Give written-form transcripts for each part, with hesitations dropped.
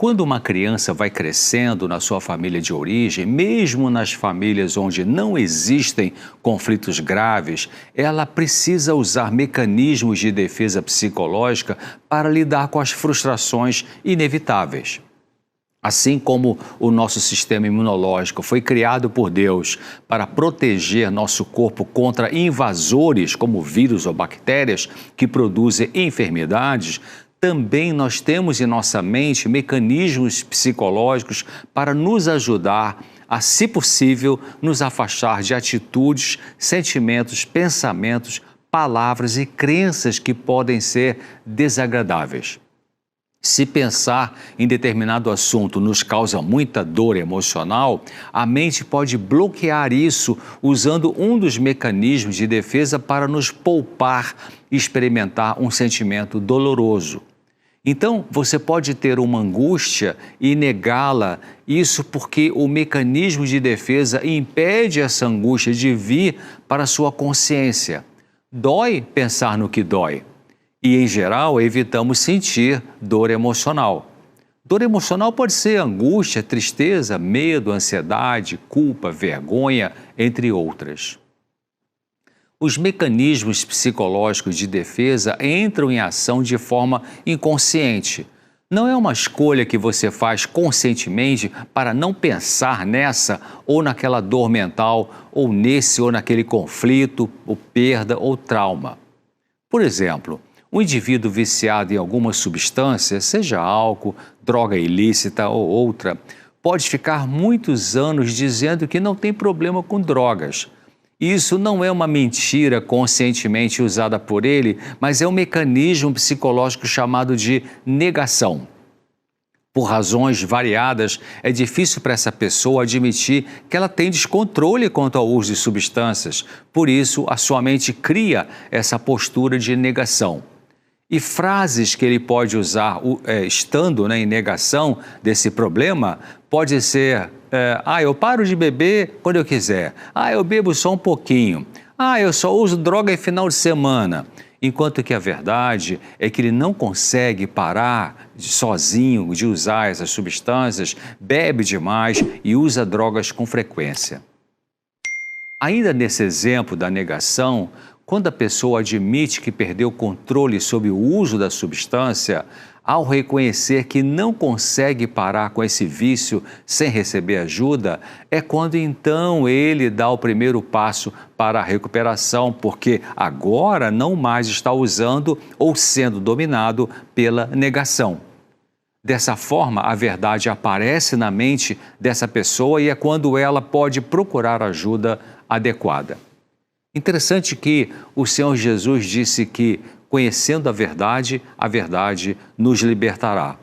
Quando uma criança vai crescendo na sua família de origem, mesmo nas famílias onde não existem conflitos graves, ela precisa usar mecanismos de defesa psicológica para lidar com as frustrações inevitáveis. Assim como o nosso sistema imunológico foi criado por Deus para proteger nosso corpo contra invasores como vírus ou bactérias que produzem enfermidades, também nós temos em nossa mente mecanismos psicológicos para nos ajudar a, se possível, nos afastar de atitudes, sentimentos, pensamentos, palavras e crenças que podem ser desagradáveis. Se pensar em determinado assunto nos causa muita dor emocional, a mente pode bloquear isso usando um dos mecanismos de defesa para nos poupar e experimentar um sentimento doloroso. Então, você pode ter uma angústia e negá-la, isso porque o mecanismo de defesa impede essa angústia de vir para a sua consciência. Dói pensar no que dói. E, em geral, evitamos sentir dor emocional. Dor emocional pode ser angústia, tristeza, medo, ansiedade, culpa, vergonha, entre outras. Os mecanismos psicológicos de defesa entram em ação de forma inconsciente. Não é uma escolha que você faz conscientemente para não pensar nessa ou naquela dor mental, ou nesse ou naquele conflito, ou perda ou trauma. Por exemplo, um indivíduo viciado em alguma substância, seja álcool, droga ilícita ou outra, pode ficar muitos anos dizendo que não tem problema com drogas. Isso não é uma mentira conscientemente usada por ele, mas é um mecanismo psicológico chamado de negação. Por razões variadas, é difícil para essa pessoa admitir que ela tem descontrole quanto ao uso de substâncias. Por isso, a sua mente cria essa postura de negação. E frases que ele pode usar estando em negação desse problema pode ser eu paro de beber quando eu quiser. Eu bebo só um pouquinho. Eu só uso droga em final de semana. Enquanto que a verdade é que ele não consegue parar sozinho de usar essas substâncias, bebe demais e usa drogas com frequência. Ainda nesse exemplo da negação, quando a pessoa admite que perdeu o controle sobre o uso da substância, ao reconhecer que não consegue parar com esse vício sem receber ajuda, é quando então ele dá o primeiro passo para a recuperação, porque agora não mais está usando ou sendo dominado pela negação. Dessa forma, a verdade aparece na mente dessa pessoa e é quando ela pode procurar ajuda adequada. Interessante que o Senhor Jesus disse que, conhecendo a verdade nos libertará.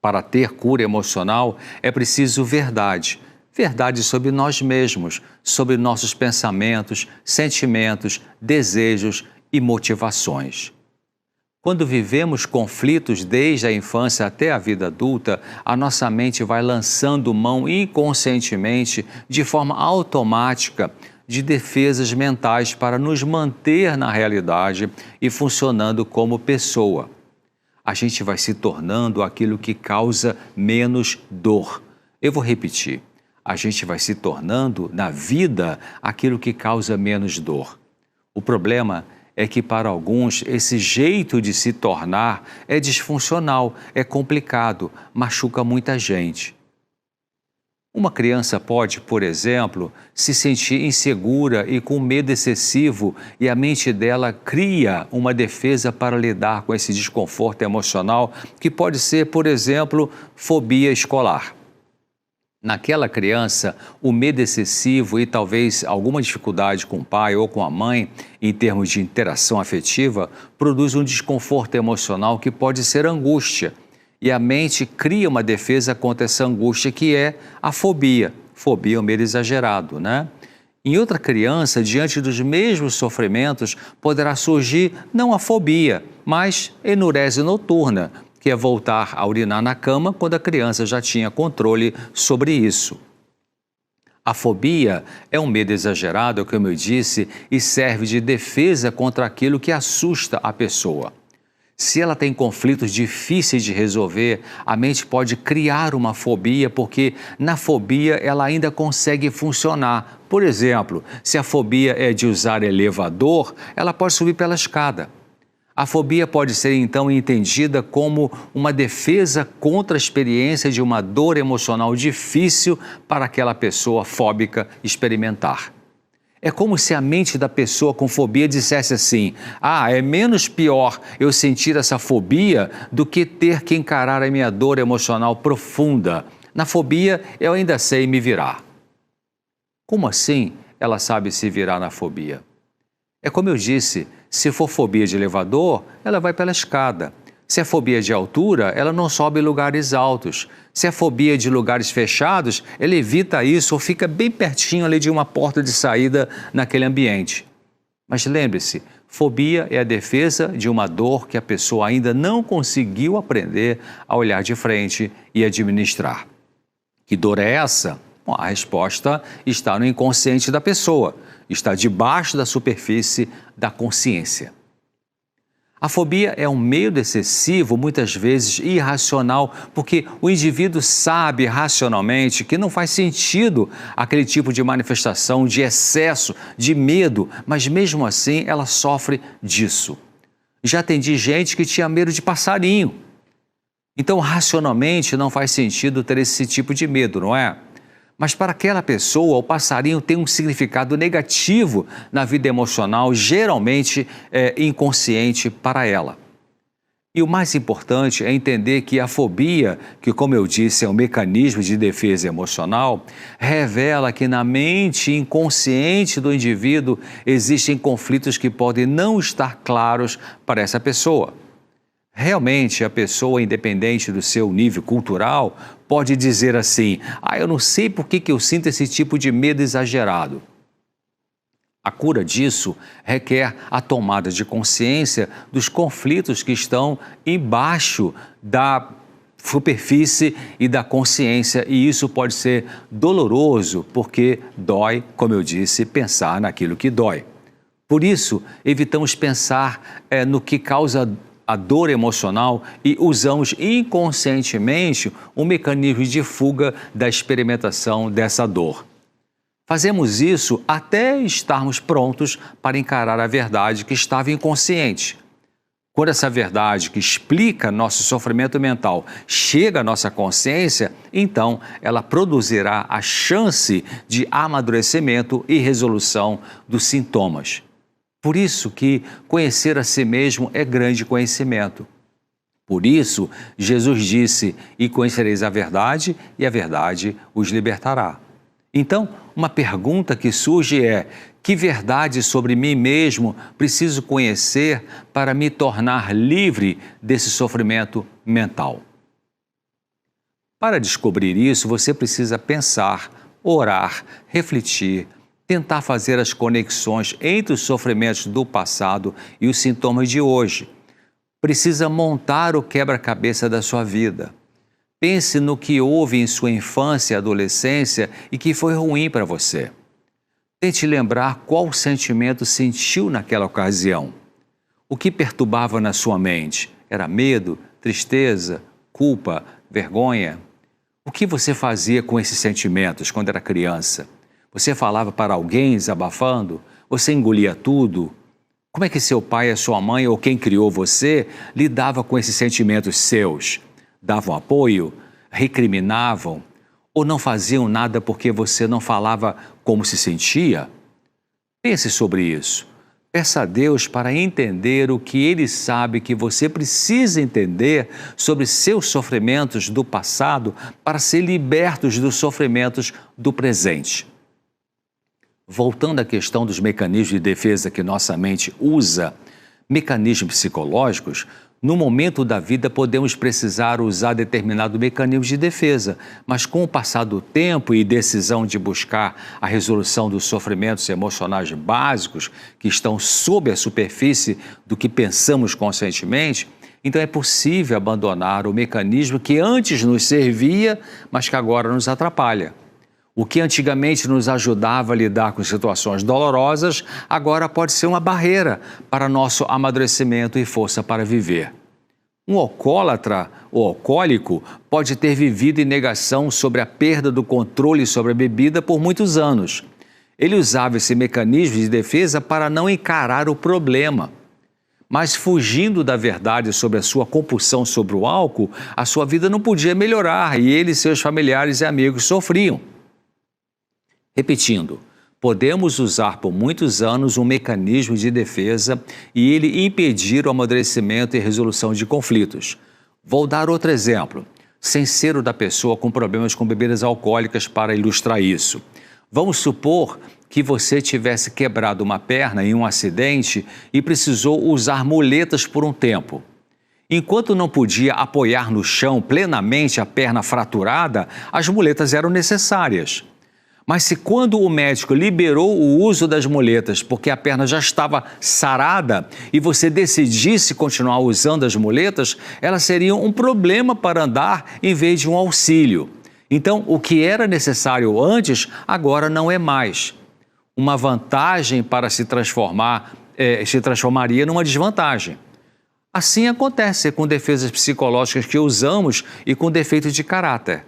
Para ter cura emocional, é preciso verdade. Verdade sobre nós mesmos, sobre nossos pensamentos, sentimentos, desejos e motivações. Quando vivemos conflitos desde a infância até a vida adulta, a nossa mente vai lançando mão inconscientemente, de forma automática, de defesas mentais para nos manter na realidade e funcionando como pessoa. A gente vai se tornando aquilo que causa menos dor. Eu vou repetir. A gente vai se tornando na vida aquilo que causa menos dor. O problema é que para alguns esse jeito de se tornar é disfuncional, é complicado, machuca muita gente. Uma criança pode, por exemplo, se sentir insegura e com medo excessivo e a mente dela cria uma defesa para lidar com esse desconforto emocional que pode ser, por exemplo, fobia escolar. Naquela criança, o medo excessivo e talvez alguma dificuldade com o pai ou com a mãe, em termos de interação afetiva, produz um desconforto emocional que pode ser angústia. E a mente cria uma defesa contra essa angústia que é a fobia. Fobia é um medo exagerado, né? Em outra criança, diante dos mesmos sofrimentos, poderá surgir não a fobia, mas enurese noturna, que é voltar a urinar na cama quando a criança já tinha controle sobre isso. A fobia é um medo exagerado, como eu disse, e serve de defesa contra aquilo que assusta a pessoa. Se ela tem conflitos difíceis de resolver, a mente pode criar uma fobia, porque na fobia ela ainda consegue funcionar. Por exemplo, se a fobia é de usar elevador, ela pode subir pela escada. A fobia pode ser então entendida como uma defesa contra a experiência de uma dor emocional difícil para aquela pessoa fóbica experimentar. É como se a mente da pessoa com fobia dissesse assim: ah, é menos pior eu sentir essa fobia do que ter que encarar a minha dor emocional profunda. Na fobia eu ainda sei me virar. Como assim ela sabe se virar na fobia? É como eu disse, se for fobia de elevador, ela vai pela escada. Se é fobia de altura, ela não sobe em lugares altos. Se é fobia de lugares fechados, ela evita isso ou fica bem pertinho ali de uma porta de saída naquele ambiente. Mas lembre-se, fobia é a defesa de uma dor que a pessoa ainda não conseguiu aprender a olhar de frente e administrar. Que dor é essa? Bom, a resposta está no inconsciente da pessoa, está debaixo da superfície da consciência. A fobia é um medo excessivo, muitas vezes irracional, porque o indivíduo sabe racionalmente que não faz sentido aquele tipo de manifestação de excesso, de medo, mas mesmo assim ela sofre disso. Já atendi gente que tinha medo de passarinho. Então, racionalmente não faz sentido ter esse tipo de medo, não é? Mas para aquela pessoa, o passarinho tem um significado negativo na vida emocional, geralmente inconsciente para ela. E o mais importante é entender que a fobia, que como eu disse é um mecanismo de defesa emocional, revela que na mente inconsciente do indivíduo existem conflitos que podem não estar claros para essa pessoa. Realmente, a pessoa, independente do seu nível cultural, pode dizer assim: ah, eu não sei por que eu sinto esse tipo de medo exagerado. A cura disso requer a tomada de consciência dos conflitos que estão embaixo da superfície e da consciência, e isso pode ser doloroso, porque dói, como eu disse, pensar naquilo que dói. Por isso, evitamos pensar no que causa a dor emocional e usamos inconscientemente um mecanismo de fuga da experimentação dessa dor. Fazemos isso até estarmos prontos para encarar a verdade que estava inconsciente. Quando essa verdade que explica nosso sofrimento mental chega à nossa consciência, então ela produzirá a chance de amadurecimento e resolução dos sintomas. Por isso que conhecer a si mesmo é grande conhecimento. Por isso, Jesus disse: e conhecereis a verdade, e a verdade os libertará. Então, uma pergunta que surge é: que verdade sobre mim mesmo preciso conhecer para me tornar livre desse sofrimento mental? Para descobrir isso, você precisa pensar, orar, refletir, tentar fazer as conexões entre os sofrimentos do passado e os sintomas de hoje. Precisa montar o quebra-cabeça da sua vida. Pense no que houve em sua infância e adolescência e que foi ruim para você. Tente lembrar qual sentimento sentiu naquela ocasião. O que perturbava na sua mente? Era medo, tristeza, culpa, vergonha? O que você fazia com esses sentimentos quando era criança? Você falava para alguém desabafando? Você engolia tudo? Como é que seu pai, a sua mãe ou quem criou você lidava com esses sentimentos seus? Davam apoio? Recriminavam? Ou não faziam nada porque você não falava como se sentia? Pense sobre isso. Peça a Deus para entender o que Ele sabe que você precisa entender sobre seus sofrimentos do passado para ser libertos dos sofrimentos do presente. Voltando à questão dos mecanismos de defesa que nossa mente usa, mecanismos psicológicos, no momento da vida podemos precisar usar determinado mecanismo de defesa, mas com o passar do tempo e decisão de buscar a resolução dos sofrimentos emocionais básicos que estão sob a superfície do que pensamos conscientemente, então é possível abandonar o mecanismo que antes nos servia, mas que agora nos atrapalha. O que antigamente nos ajudava a lidar com situações dolorosas, agora pode ser uma barreira para nosso amadurecimento e força para viver. Um alcoólatra ou alcoólico pode ter vivido em negação sobre a perda do controle sobre a bebida por muitos anos. Ele usava esse mecanismo de defesa para não encarar o problema. Mas fugindo da verdade sobre a sua compulsão sobre o álcool, a sua vida não podia melhorar e ele e seus familiares e amigos sofriam. Repetindo, podemos usar por muitos anos um mecanismo de defesa e ele impedir o amadurecimento e resolução de conflitos. Vou dar outro exemplo, sem ser o da pessoa com problemas com bebidas alcoólicas para ilustrar isso. Vamos supor que você tivesse quebrado uma perna em um acidente e precisou usar muletas por um tempo. Enquanto não podia apoiar no chão plenamente a perna fraturada, as muletas eram necessárias. Mas se quando o médico liberou o uso das muletas porque a perna já estava sarada e você decidisse continuar usando as muletas, elas seriam um problema para andar em vez de um auxílio. Então, o que era necessário antes, agora não é mais. Uma vantagem para se transformaria numa desvantagem. Assim acontece com defesas psicológicas que usamos e com defeitos de caráter.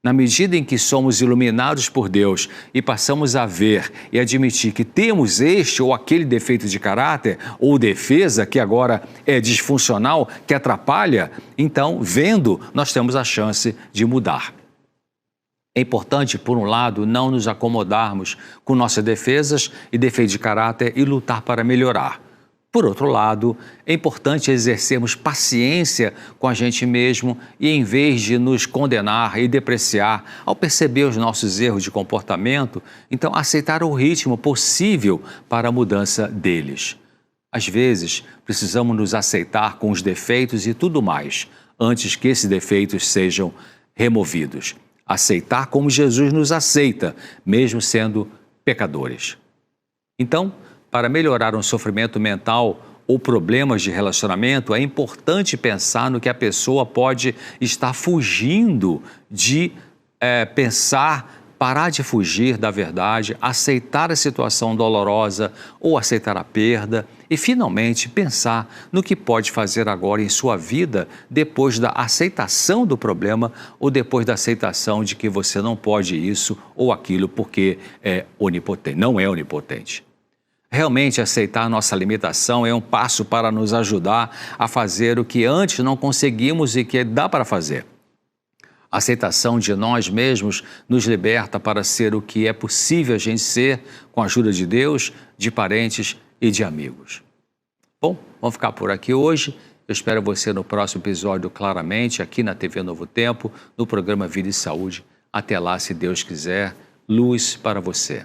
Na medida em que somos iluminados por Deus e passamos a ver e admitir que temos este ou aquele defeito de caráter ou defesa que agora é disfuncional, que atrapalha, então, vendo, nós temos a chance de mudar. É importante, por um lado, não nos acomodarmos com nossas defesas e defeitos de caráter e lutar para melhorar. Por outro lado, é importante exercermos paciência com a gente mesmo e, em vez de nos condenar e depreciar ao perceber os nossos erros de comportamento, então aceitar o ritmo possível para a mudança deles. Às vezes, precisamos nos aceitar com os defeitos e tudo mais, antes que esses defeitos sejam removidos. Aceitar como Jesus nos aceita, mesmo sendo pecadores. Então, para melhorar um sofrimento mental ou problemas de relacionamento, é importante pensar no que a pessoa pode estar fugindo de parar de fugir da verdade, aceitar a situação dolorosa ou aceitar a perda e, finalmente, pensar no que pode fazer agora em sua vida depois da aceitação do problema ou depois da aceitação de que você não pode isso ou aquilo porque é onipotente, não é onipotente. Realmente aceitar nossa limitação é um passo para nos ajudar a fazer o que antes não conseguimos e que dá para fazer. A aceitação de nós mesmos nos liberta para ser o que é possível a gente ser com a ajuda de Deus, de parentes e de amigos. Bom, vamos ficar por aqui hoje. Eu espero você no próximo episódio, claramente, aqui na TV Novo Tempo, no programa Vida e Saúde. Até lá, se Deus quiser, luz para você.